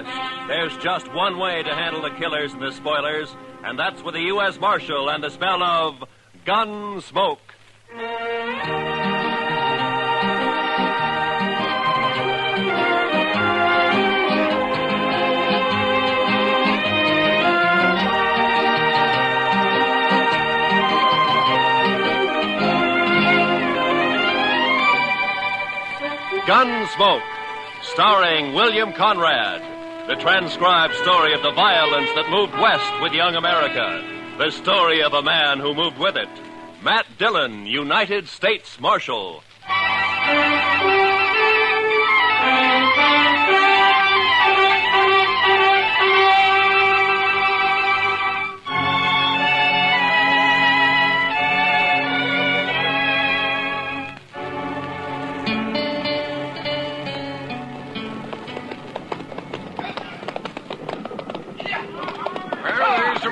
West, there's just one way to handle the killers and the spoilers, and that's with the U.S. Marshal and the smell of Gunsmoke. Gunsmoke, starring William Conrad, the transcribed story of the violence that moved west with young America, the story of a man who moved with it, Matt Dillon, United States Marshal.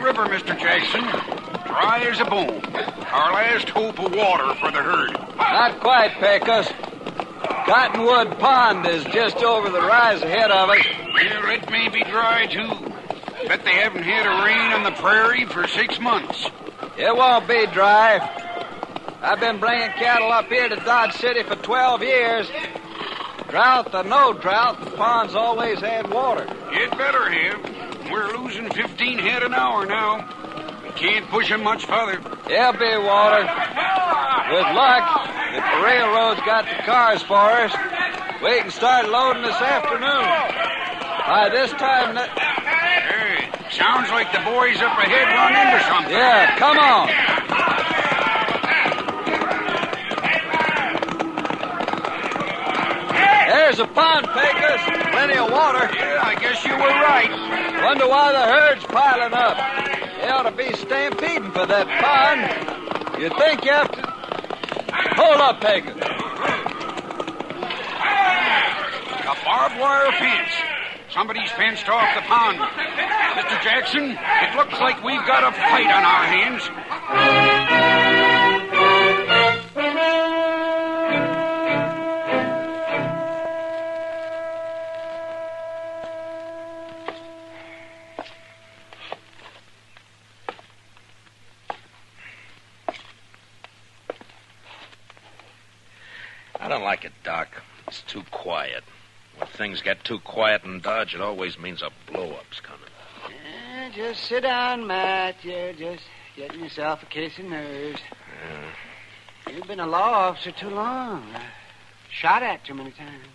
River, Mr. Jackson. Dry as a bone. Our last hope of water for the herd. Not quite, Pecos. Cottonwood Pond is just over the rise ahead of us. Well, it may be dry, too. Bet they haven't had a rain on the prairie for 6 months. It won't be dry. I've been bringing cattle up here to Dodge City for 12 years. Drought or no drought, the pond's always had water. It better have. We're losing 15 head an hour now. We can't push them much further. There'll be water. With luck, if the railroad's got the cars for us, we can start loading this afternoon. By this time... Hey, sounds like the boys up ahead run into something. Yeah, come on. There's a pond, Pecos. Plenty of water. Yeah, I guess you were right. Wonder why the herd's piling up. They ought to be stampeding for that pond. You think you have to... Hold up, Pecos. A barbed wire fence. Somebody's fenced off the pond. Mr. Jackson, it looks like we've got a fight on our hands. I don't like it, Doc. It's too quiet. When things get too quiet in Dodge, it always means a blow-up's coming. Just sit down, Matt. You're just getting yourself a case of nerves. Yeah. You've been a law officer too long. Shot at too many times.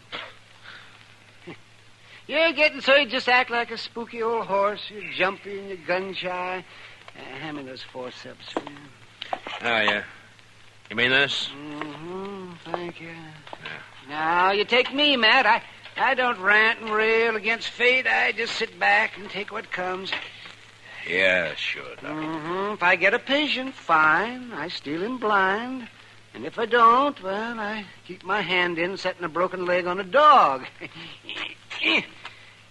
You're getting so you just act like a spooky old horse. You're jumpy and you're gun-shy. Hand me those forceps, will you? Oh, yeah. You mean this? Mm-hmm. Thank you. Yeah. Now, you take me, Matt. I don't rant and rail against fate. I just sit back and take what comes. Yeah, sure, Doc. Mm-hmm. If I get a patient, fine. I steal him blind. And if I don't, well, I keep my hand in setting a broken leg on a dog. Yeah,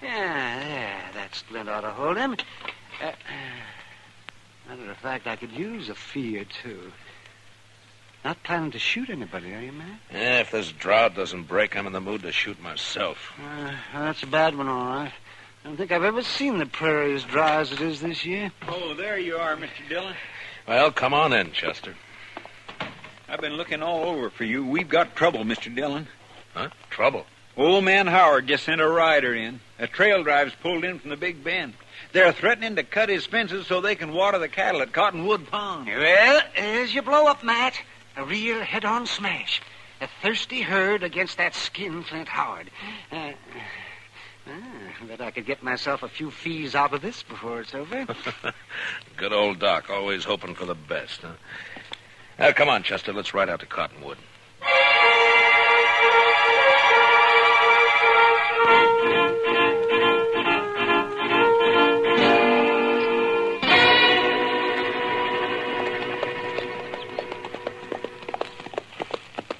there. That splint ought to hold him. Matter of fact, I could use a fee or two. Not planning to shoot anybody, are you, Matt? Yeah, if this drought doesn't break, I'm in the mood to shoot myself. That's a bad one, all right. I don't think I've ever seen the prairie as dry as it is this year. Oh, there you are, Mr. Dillon. Well, come on in, Chester. I've been looking all over for you. We've got trouble, Mr. Dillon. Huh? Trouble? Old man Howard just sent a rider in. A trail drive's pulled in from the Big Bend. They're threatening to cut his fences so they can water the cattle at Cottonwood Pond. Well, there's your blow-up, Matt. A real head-on smash. A thirsty herd against that skinflint Howard. I bet I could get myself a few fees out of this before it's over. Good old Doc, always hoping for the best, huh? Now, come on, Chester, let's ride out to Cottonwood.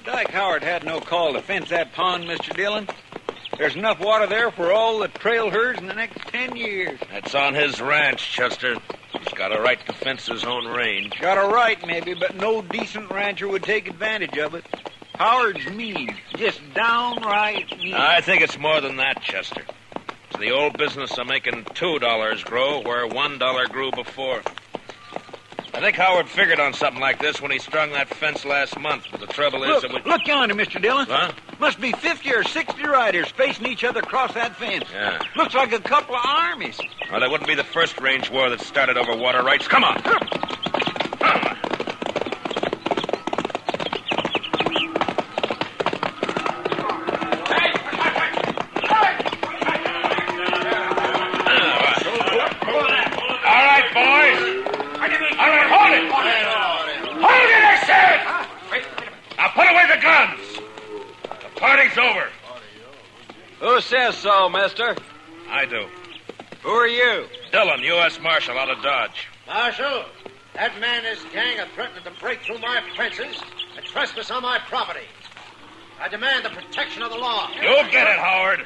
Dyke Howard had no call to fence that pond, Mr. Dillon. There's enough water there for all the trail herds in the next 10 years. That's on his ranch, Chester. He's got a right to fence his own range. Got a right, maybe, but no decent rancher would take advantage of it. Howard's mean. Just downright mean. I think it's more than that, Chester. It's the old business of making $2 grow where $1 grew before. I think Howard figured on something like this when he strung that fence last month, but the trouble is that we... Look yonder, Mr. Dillon. Huh? Must be 50 or 60 riders facing each other across that fence. Yeah. Looks like a couple of armies. Well, that wouldn't be the first range war that started over water rights. Come on. Over. Who says so, mister? I do. Who are you? Dillon, U.S. Marshal, out of Dodge. Marshal, that man and his gang are threatening to break through my fences and trespass on my property. I demand the protection of the law. You'll get it, Howard.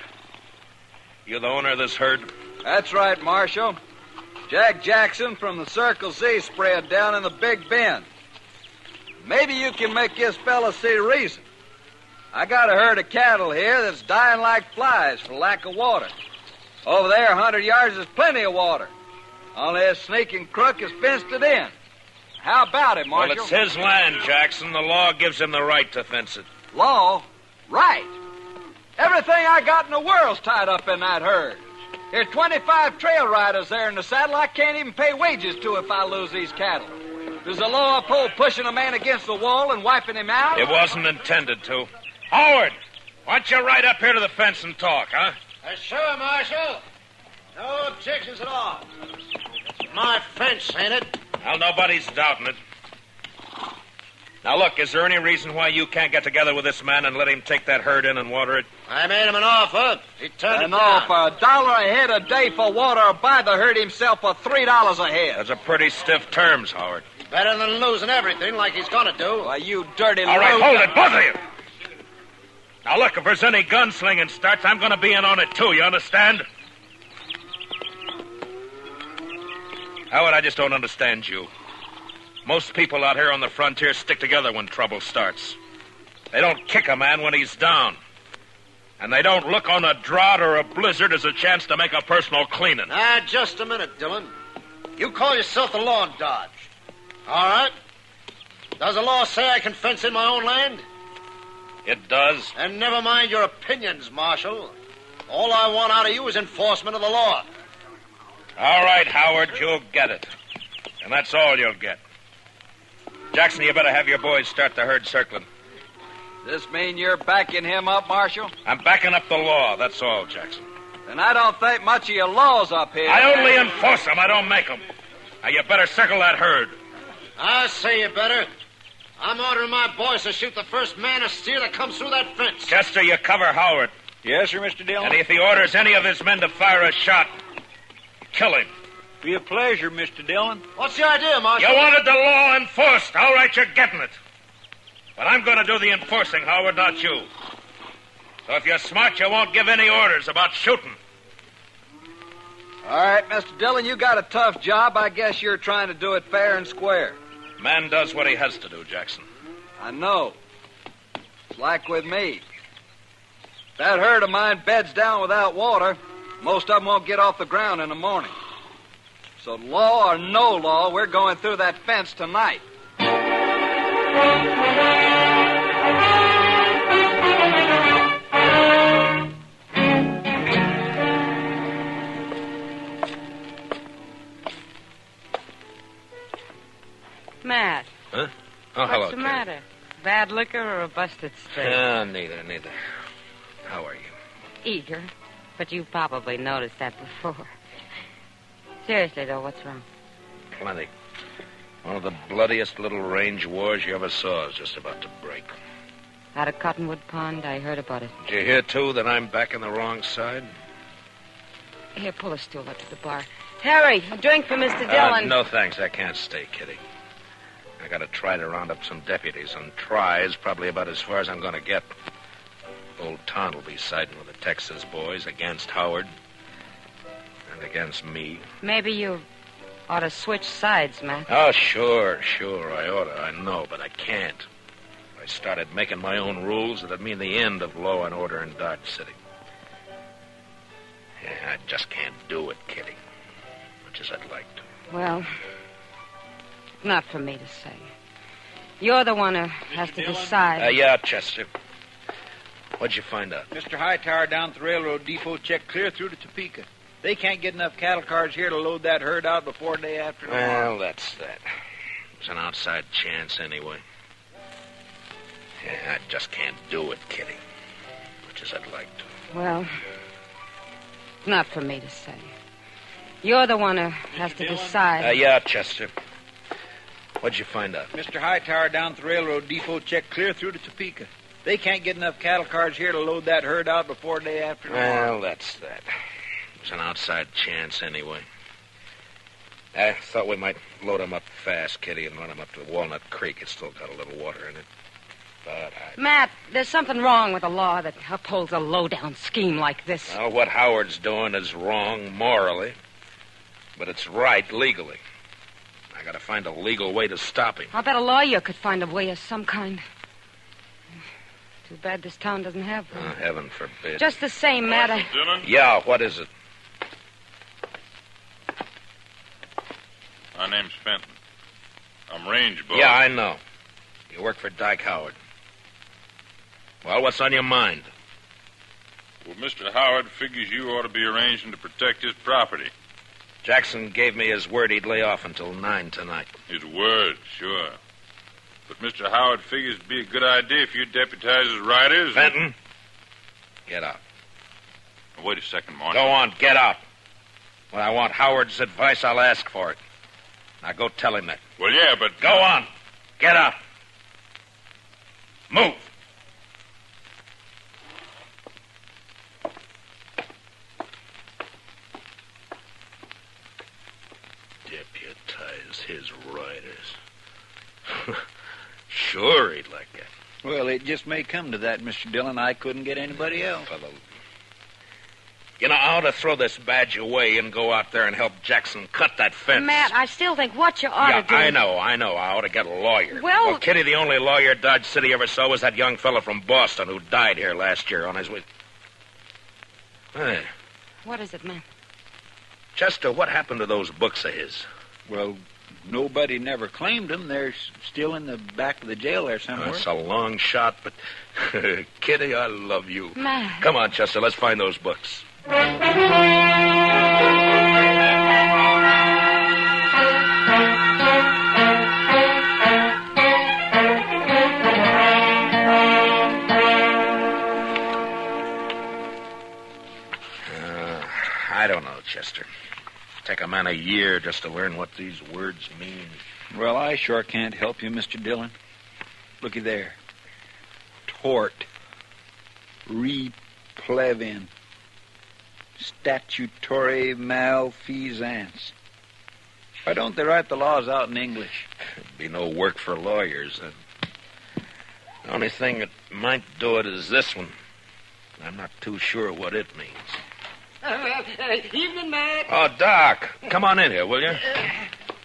You the owner of this herd? That's right, Marshal. Jack Jackson from the Circle Z spread down in the Big Bend. Maybe you can make this fella see reason. I got a herd of cattle here that's dying like flies for lack of water. Over there, 100 yards, is plenty of water. Only this sneaking crook has fenced it in. How about it, Marshal? Well, it's his land, Jackson. The law gives him the right to fence it. Law? Right. Everything I got in the world's tied up in that herd. There's 25 trail riders there in the saddle I can't even pay wages to if I lose these cattle. Does the law uphold pushing a man against the wall and wiping him out? It wasn't intended to. Howard, why don't you ride up here to the fence and talk, huh? Sure, Marshal. No objections at all. My fence, ain't it? Well, nobody's doubting it. Now, look, is there any reason why you can't get together with this man and let him take that herd in and water it? I made him an offer. He turned it No, down. for $1 a head a day for water or buy the herd himself for $3 a head. That's a pretty stiff terms, Howard. Better than losing everything like he's gonna do. Why, you dirty All right, loser. hold it, both of you. Now, look, if there's any gunslinging starts, I'm going to be in on it, too, you understand? Howard, I just don't understand you. Most people out here on the frontier stick together when trouble starts. They don't kick a man when he's down. And they don't look on a drought or a blizzard as a chance to make a personal cleaning. Just a minute, Dillon. You call yourself the law in Dodge. All right. Does the law say I can fence in my own land? It does. And never mind your opinions, Marshal. All I want out of you is enforcement of the law. All right, Howard, you'll get it. And that's all you'll get. Jackson, you better have your boys start the herd circling. Does this mean you're backing him up, Marshal? I'm backing up the law, that's all, Jackson. Then I don't think much of your laws up here. I only enforce them, I don't make them. Now, you better circle that herd. I say you better. I'm ordering my boys to shoot the first man or steer that comes through that fence. Chester, you cover Howard. Yes, sir, Mr. Dillon. And if he orders any of his men to fire a shot, kill him. Be a pleasure, Mr. Dillon. What's the idea, Marshal? You wanted the law enforced. All right, you're getting it. But I'm going to do the enforcing, Howard, not you. So if you're smart, you won't give any orders about shooting. All right, Mr. Dillon, you got a tough job. I guess you're trying to do it fair and square. Man does what he has to do, Jackson. I know. It's like with me. If that herd of mine beds down without water, most of them won't get off the ground in the morning. So law or no law, we're going through that fence tonight. Matt. Huh? Oh, hello, What's the matter? Bad liquor or a busted steak? Neither. How are you? Eager. But you've probably noticed that before. Seriously, though, what's wrong? Plenty. One of the bloodiest little range wars you ever saw is just about to break. Out of Cottonwood Pond, I heard about it. Did you hear, too, that I'm back on the wrong side? Here, pull a stool up to the bar. Harry, a drink for Mr. Dillon. No, thanks. I can't stay, Kitty. I gotta try to round up some deputies, and try is probably about as far as I'm gonna get. Old Ton will be siding with the Texas boys against Howard. And against me. Maybe you ought to switch sides, Matt. Oh, sure, I oughta. I know, but I can't. If I started making my own rules, it'd mean the end of law and order in Dodge City. Yeah, I just can't do it, Kitty. Much as I'd like to. Well, not for me to say. You're the one who has to decide. Yeah, Chester. What'd you find out? Mr. Hightower down at the railroad depot checked clear through to Topeka. They can't get enough cattle cars here to load that herd out before day after tomorrow. Well, that's that. It's an outside chance anyway. Yeah, I just can't do it, Kitty. Much as I'd like to. Well, not for me to say. You're the one who has to decide. Yeah, Chester. What'd you find out? Mr. Hightower down at the railroad depot checked clear through to Topeka. They can't get enough cattle cars here to load that herd out before day after tomorrow. Well, that's that. It's an outside chance anyway. I thought we might load them up fast, Kitty, and run them up to Walnut Creek. It's still got a little water in it. But Matt, there's something wrong with a law that upholds a low-down scheme like this. Well, what Howard's doing is wrong morally, but it's right legally. I gotta find a legal way to stop him. I bet a lawyer could find a way of some kind. Too bad this town doesn't have one. Oh, heaven forbid. Just the same, Matt, Dillon? Yeah, what is it? My name's Fenton. I'm range boss. Yeah, I know. You work for Dyke Howard. Well, what's on your mind? Well, Mr. Howard figures you ought to be arranging to protect his property. Jackson gave me his word he'd lay off until 9 tonight. His word, sure. But Mr. Howard figures it'd be a good idea if you deputize his riders. Fenton, get out. Now, wait a second, Marshal. Go on, get out. When I want Howard's advice, I'll ask for it. Now go tell him that. Well, yeah, but... Go on. Get out. Move. Deputize his riders. Sure, he'd like that. Well, it just may come to that, Mr. Dillon. I couldn't get anybody else. You know, I ought to throw this badge away and go out there and help Jackson cut that fence. Matt, I still think what you ought to do... I know. I ought to get a lawyer. Well, Kitty, the only lawyer Dodge City ever saw was that young fellow from Boston who died here last year on his way... Hey, what is it, Matt? Chester, what happened to those books of his? Well, nobody never claimed them. They're still in the back of the jail there somewhere. That's a long shot, but... Kitty, I love you. Matt. Come on, Chester, let's find those books. I don't know, Chester. Take a man a year just to learn what these words mean. Well, I sure can't help you, Mr. Dillon. Looky there. Tort. Replevin. Statutory malfeasance. Why don't they write the laws out in English? There'd be no work for lawyers. The only thing that might do it is this one. I'm not too sure what it means. Evening, Matt. Oh, Doc, come on in here, will you?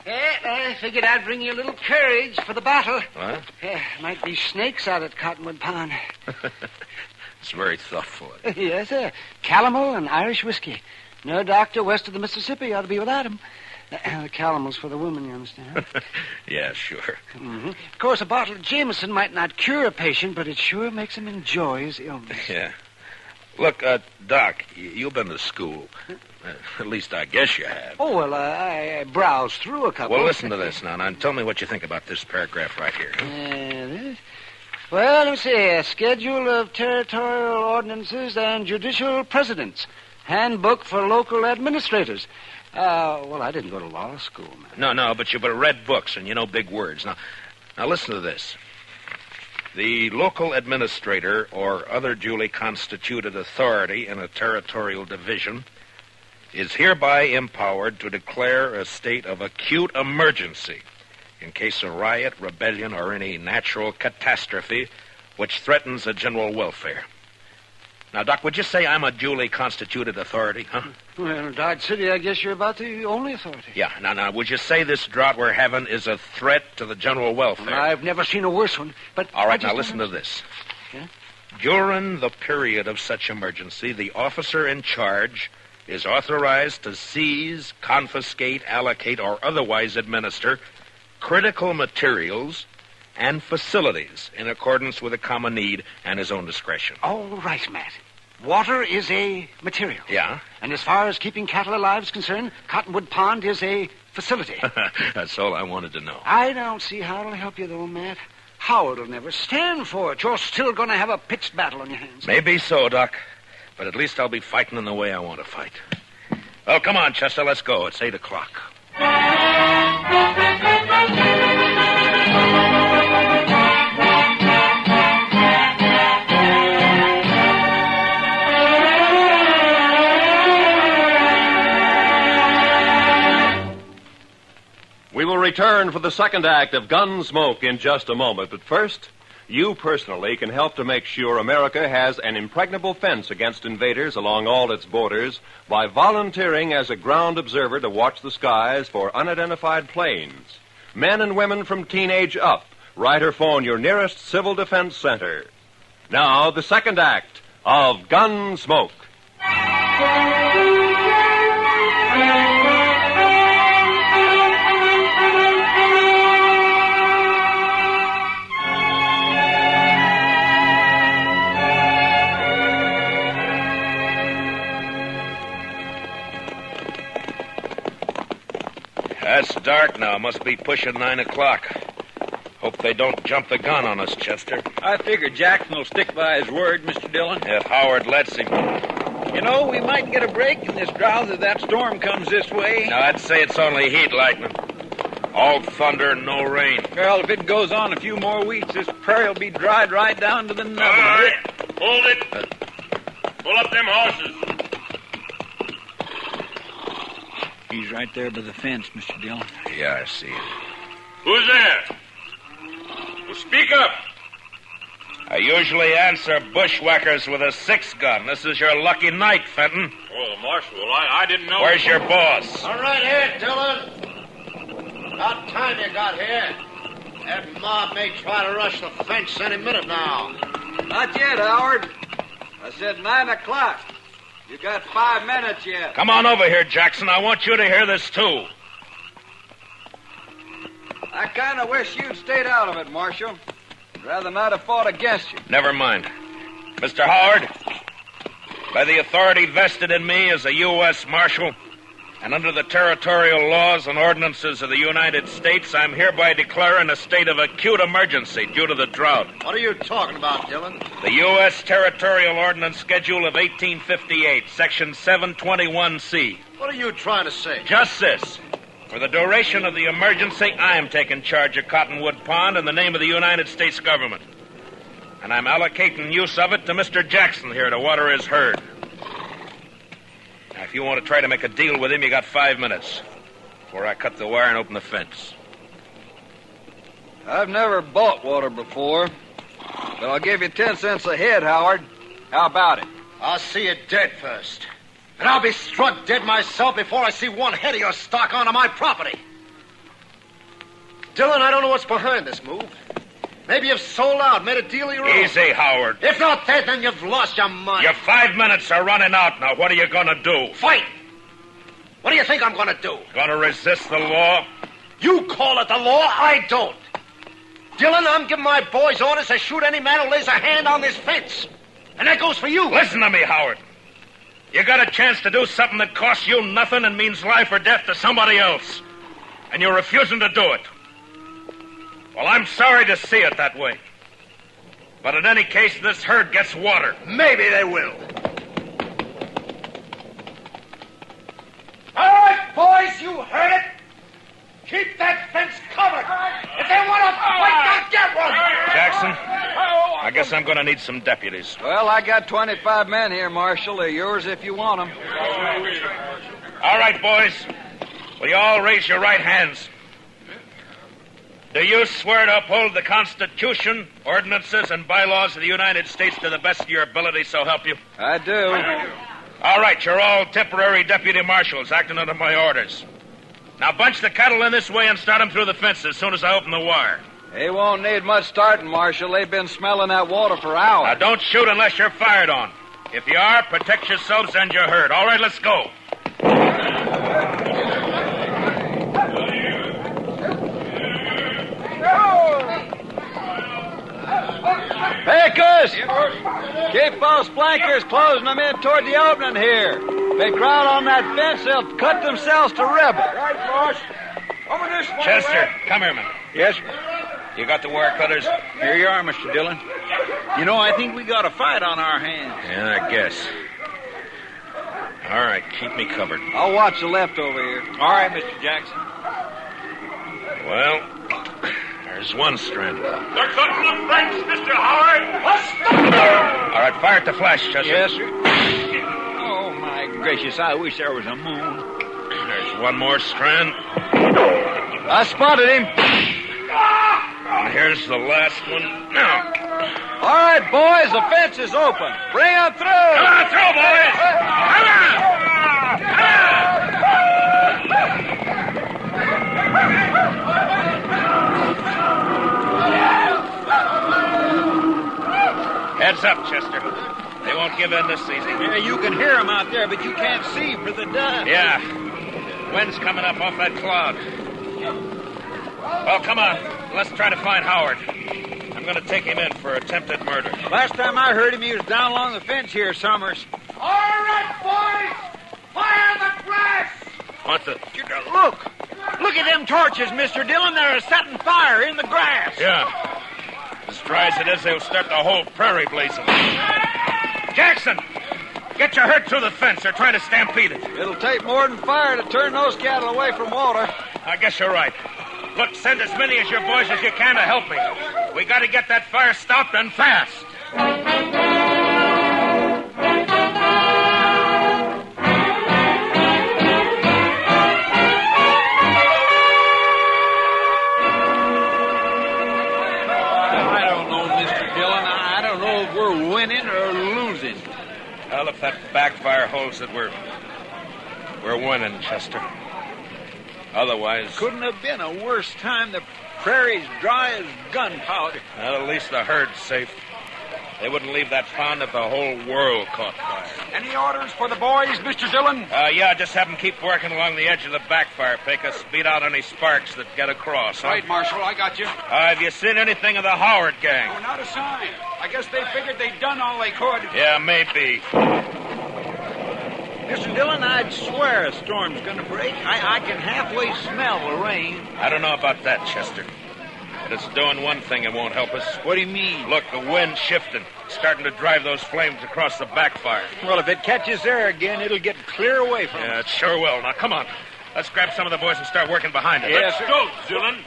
I figured I'd bring you a little courage for the battle. What? Might be snakes out at Cottonwood Pond. It's very thoughtful. Yes, sir. Calomel and Irish whiskey. No doctor west of the Mississippi ought to be without him. The calomel's for the woman, you understand? Yeah, sure. Mm-hmm. Of course, a bottle of Jameson might not cure a patient, but it sure makes him enjoy his illness. Yeah. Look, Doc, you've been to school. At least I guess you have. Oh, well, I browsed through a couple. Well, listen to this now, and tell me what you think about this paragraph right here. This? Well, let me see. A schedule of territorial ordinances and judicial precedents. Handbook for local administrators. Well, I didn't go to law school, man. No, but you've read books, and you know big words. Now listen to this. The local administrator or other duly constituted authority in a territorial division is hereby empowered to declare a state of acute emergency in case of riot, rebellion, or any natural catastrophe which threatens the general welfare. Now, Doc, would you say I'm a duly constituted authority, huh? Well, Dodge City, I guess you're about the only authority. Yeah. Now, would you say this drought we're having is a threat to the general welfare? Well, I've never seen a worse one, but... All right, now listen to this. Yeah? During the period of such emergency, the officer in charge is authorized to seize, confiscate, allocate, or otherwise administer critical materials and facilities in accordance with a common need and his own discretion. All right, Matt. Water is a material. Yeah? And as far as keeping cattle alive is concerned, Cottonwood Pond is a facility. That's all I wanted to know. I don't see how it'll help you, though, Matt. Howard will never stand for it. You're still going to have a pitched battle on your hands. Maybe so, Doc. But at least I'll be fighting in the way I want to fight. Well, come on, Chester, let's go. It's 8 o'clock. We will return for the second act of Gunsmoke in just a moment. But first, you personally can help to make sure America has an impregnable fence against invaders along all its borders by volunteering as a ground observer to watch the skies for unidentified planes. Men and women from teenage up, write or phone your nearest Civil Defense Center. Now, the second act of Gunsmoke. It's dark now. Must be pushing 9 o'clock. Hope they don't jump the gun on us, Chester. I figure Jackson will stick by his word, Mr. Dillon. If Howard lets him. You know, we might get a break in this drought if that storm comes this way. No, I'd say it's only heat lightning. All thunder, no rain. Well, if it goes on a few more weeks, this prairie will be dried right down to the nubbin. All right, hold it. Pull up them horses. He's right there by the fence, Mr. Dillon. Yeah, I see it. Who's there? Well, speak up. I usually answer bushwhackers with a 6-gun. This is your lucky night, Fenton. Oh, Marshal, I didn't know. Where's your boss? All right here, Dillon. About time you got here. That mob may try to rush the fence any minute now. Not yet, Howard. I said 9 o'clock. You got 5 minutes yet. Come on over here, Jackson. I want you to hear this, too. I kind of wish you'd stayed out of it, Marshal. I'd rather not have fought against you. Never mind. Mr. Howard, by the authority vested in me as a U.S. Marshal, and under the territorial laws and ordinances of the United States, I'm hereby declaring a state of acute emergency due to the drought. What are you talking about, Dillon? The U.S. Territorial Ordinance Schedule of 1858, Section 721C. What are you trying to say? Just this. For the duration of the emergency, I am taking charge of Cottonwood Pond in the name of the United States government. And I'm allocating use of it to Mr. Jackson here to water his herd. Now, if you want to try to make a deal with him, you got 5 minutes before I cut the wire and open the fence. I've never bought water before, but I'll give you 10 cents a head, Howard. How about it? I'll see you dead first. And I'll be struck dead myself before I see one head of your stock onto my property. Dillon, I don't know what's behind this move. Maybe you've sold out, made a deal of your own. Easy, Howard. If not that, then you've lost your mind. Your 5 minutes are running out now. What are you going to do? Fight! What do you think I'm going to do? Going to resist the law? You call it the law, I don't. Dillon, I'm giving my boys orders to shoot any man who lays a hand on this fence. And that goes for you. Listen to me, Howard. You got a chance to do something that costs you nothing and means life or death to somebody else. And you're refusing to do it. Well, I'm sorry to see it that way. But in any case, this herd gets water. Maybe they will. All right, boys, you heard it. Keep that fence covered. If they want to fight, they'll get one. Jackson, I guess I'm going to need some deputies. Well, I got 25 men here, Marshal. They're yours if you want them. All right, boys. Will you all raise your right hands? Do you swear to uphold the Constitution, ordinances, and bylaws of the United States to the best of your ability, so help you? I do. All right, you're all temporary deputy marshals acting under my orders. Now bunch the cattle in this way and start them through the fence as soon as I open the wire. They won't need much starting, Marshal. They've been smelling that water for hours. Now don't shoot unless you're fired on. If you are, protect yourselves and your herd. All right, let's go. Pickers! Keep those flankers closing them in toward the opening here. If they crowd on that fence, they'll cut themselves to ribbons. Right, boss. Over this way. Chester, come here, man. Yes, sir. You got the wire cutters? Here you are, Mr. Dillon. You know, I think we got a fight on our hands. Yeah, I guess. All right, keep me covered. I'll watch the left over here. All right, Mr. Jackson. Well, there's one strand. They're cutting the French, Mr. Howard. All right, fire at the flash, Chester. Yes, sir. Oh, my gracious, I wish there was a moon. There's one more strand. I spotted him. And here's the last one. Now. All right, boys, the fence is open. Bring them through. Come on through, boys. Come on. Heads up, Chester. They won't give in this easy. Yeah, you can hear them out there, but you can't see for the dust. Yeah. Wind's coming up off that cloud. Well, come on. Let's try to find Howard. I'm going to take him in for attempted murder. Last time I heard him, he was down along the fence here, Summers. All right, boys. Fire the grass. What the? Look. Look at them torches, Mr. Dillon. They're setting fire in the grass. Yeah. As dry as it is, they'll start the whole prairie blazing. Jackson! Get your herd through the fence. They're trying to stampede it. It'll take more than fire to turn those cattle away from water. I guess you're right. Look, send as many of your boys as you can to help me. We got to get that fire stopped and fast. I don't know, Mr. Dillon. I don't know if we're winning or losing. Well, if that backfire holds it, we're winning, Chester. Otherwise... Couldn't have been a worse time. The prairie's dry as gunpowder. Well, at least the herd's safe. They wouldn't leave that pond if the whole world caught fire. Any orders for the boys, Mr. Dillon? Yeah, just have them keep working along the edge of the backfire, Pecos. Beat out any sparks that get across. Huh? Right, Marshal, I got you. Have you seen anything of the Howard gang? Oh, not a sign. I guess they figured they'd done all they could. Yeah, maybe. Mr. Dillon, I'd swear a storm's going to break. I can halfway smell the rain. I don't know about that, Chester. But it's doing one thing it won't help us. What do you mean? Look, the wind's shifting. Starting to drive those flames across the backfire. Well, if it catches there again, it'll get clear away from Yeah, us. it sure will. Now, come on. Let's grab some of the boys and start working behind it. Yes, Let's go, Dillon.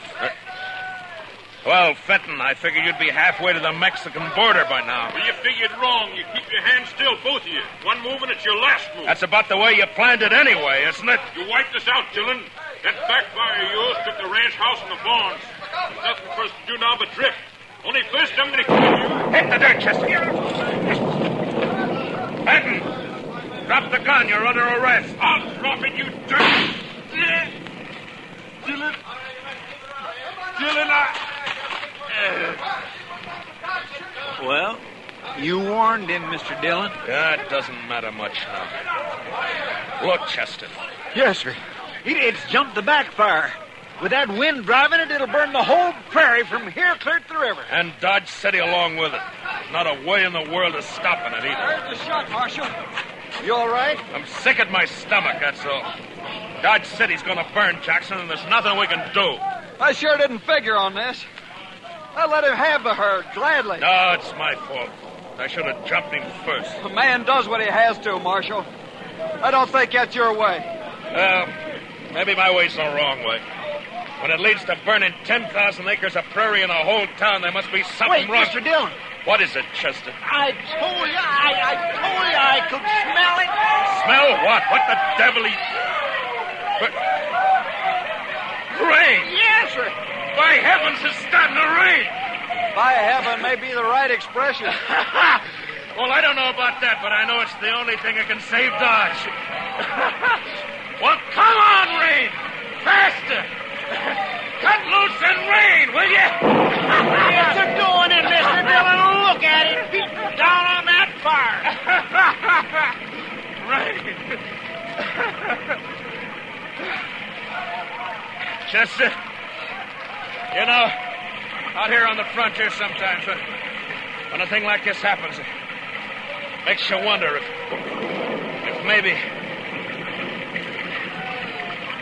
Well, Fenton, I figured you'd be halfway to the Mexican border by now. Well, you figured wrong. You keep your hands still, both of you. One move and it's your last move. That's about the way you planned it anyway, isn't it? You wiped us out, Dillon. That backfire of yours took the ranch house and the barns. There's nothing for us to do now but drift. Only first I'm going to kill you. Hit the dirt, Chester. Fenton, drop the gun. You're under arrest. I'll drop it, you dirt. Dillon. Dillon, Well, you warned him, Mr. Dillon. That doesn't matter much now. Look, Chester. Yes, sir. It's jumped the backfire. With that wind driving it, it'll burn the whole prairie from here clear to the river. And Dodge City along with it. Not a way in the world of stopping it either. There's the shot, Marshal. You all right? I'm sick at my stomach, that's all. Dodge City's gonna burn, Jackson, and there's nothing we can do. I sure didn't figure on this. I let him have the herd, gladly. No, it's my fault. I should have jumped him first. A man does what he has to, Marshal. I don't think that's your way. Well, maybe my way's the wrong way. When it leads to burning 10,000 acres of prairie in a whole town, there must be something Wait, wrong. Mr. Dillon. What is it, Chester? I told you I could smell it. Smell what? What the devil? Rain! Yes, sir. By heavens, it's starting to rain! By heaven may be the right expression. Well, I don't know about that, but I know it's the only thing that can save Dodge. Well, come on, rain! Faster! Cut loose and rain, will you? Yes, they're doing it, Mr. Dillon. Look at it. Beating down on that fire. Rain. Chester, you know, out here on the frontier sometimes, when a thing like this happens, it makes you wonder if maybe...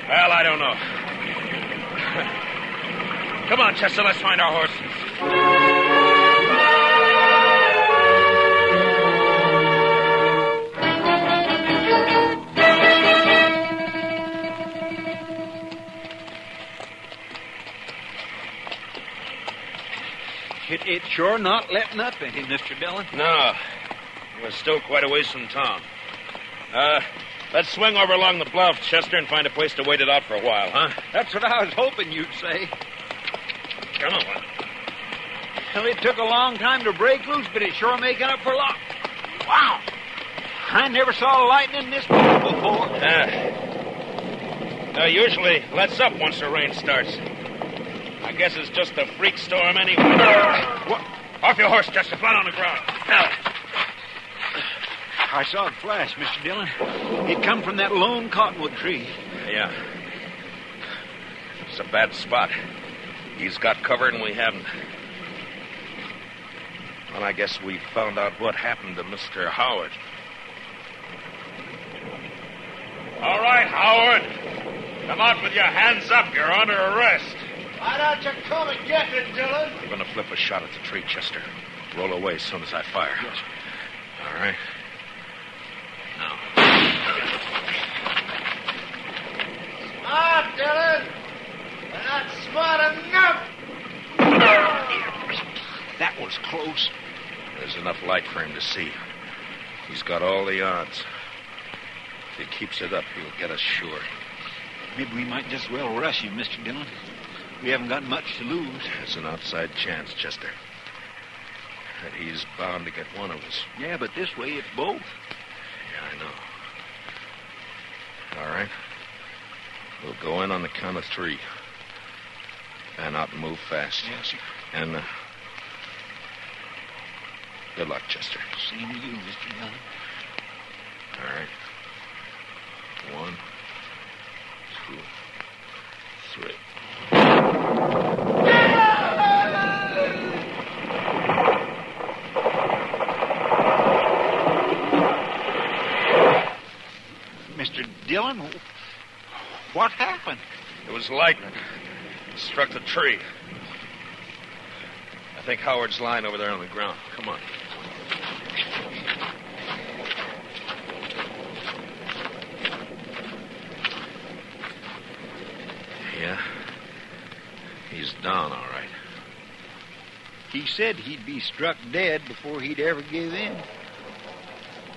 Well, I don't know. Come on, Chester, let's find our horses. It's sure not letting up any, Mr. Dillon. No. We're still quite a ways from town. Let's swing over along the bluff, Chester, and find a place to wait it out for a while, huh? That's what I was hoping you'd say. Come on. Well, it took a long time to break loose, but it's sure making up for lots. Wow! I never saw lightning this big before. Usually lets up once the rain starts. I guess it's just a freak storm anyway. What? Off your horse, Chester. Flat on the ground. Now. I saw it flash, Mr. Dillon. It come from that lone cottonwood tree. Yeah. It's a bad spot. He's got cover and we haven't. Well, I guess we found out what happened to Mr. Howard. All right, Howard. Come out with your hands up. You're under arrest. Why don't you come and get it, Dillon? I'm going to flip a shot at the tree, Chester. Roll away as soon as I fire. Yes. All right. Now. Smart, Dillon. You're not smart enough. That was close. There's enough light for him to see. He's got all the odds. If he keeps it up, he'll get us sure. Maybe we might just well rush him, Mr. Dillon. We haven't got much to lose. It's an outside chance, Chester. That he's bound to get one of us. Yeah, but this way it's both. Yeah, I know. All right. We'll go in on the count of 3. Fan out and move fast. Yes, sir. And, good luck, Chester. Same to you, Mr. Dillon. All right. 1, 2, 3. Mr. Dillon, what happened? It was lightning. It struck the tree. I think Howard's lying over there on the ground. Come on. Yeah. He's down, all right. He said he'd be struck dead before he'd ever give in.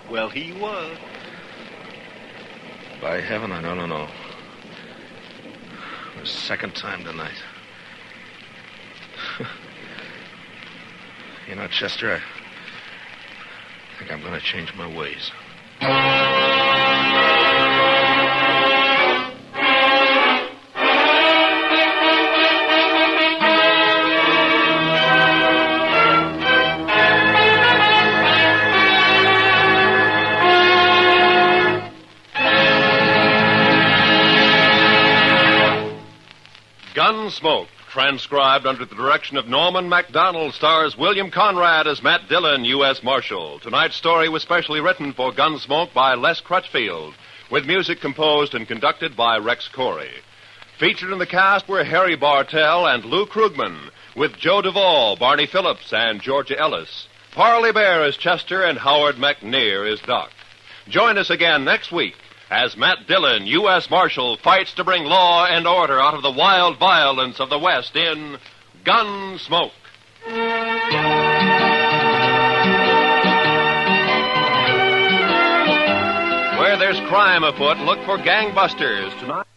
Well, he was. By heaven, I don't know. The second time tonight. You know, Chester, I think I'm going to change my ways. Gunsmoke, transcribed under the direction of Norman Macdonnell, stars William Conrad as Matt Dillon, U.S. Marshal. Tonight's story was specially written for Gunsmoke by Les Crutchfield, with music composed and conducted by Rex Corey. Featured in the cast were Harry Bartell and Lou Krugman, with Joe Duvall, Barney Phillips, and Georgia Ellis. Parley Bear is Chester, and Howard McNear is Doc. Join us again next week as Matt Dillon, U.S. Marshal, fights to bring law and order out of the wild violence of the West in Gunsmoke. Where there's crime afoot, look for gangbusters tonight.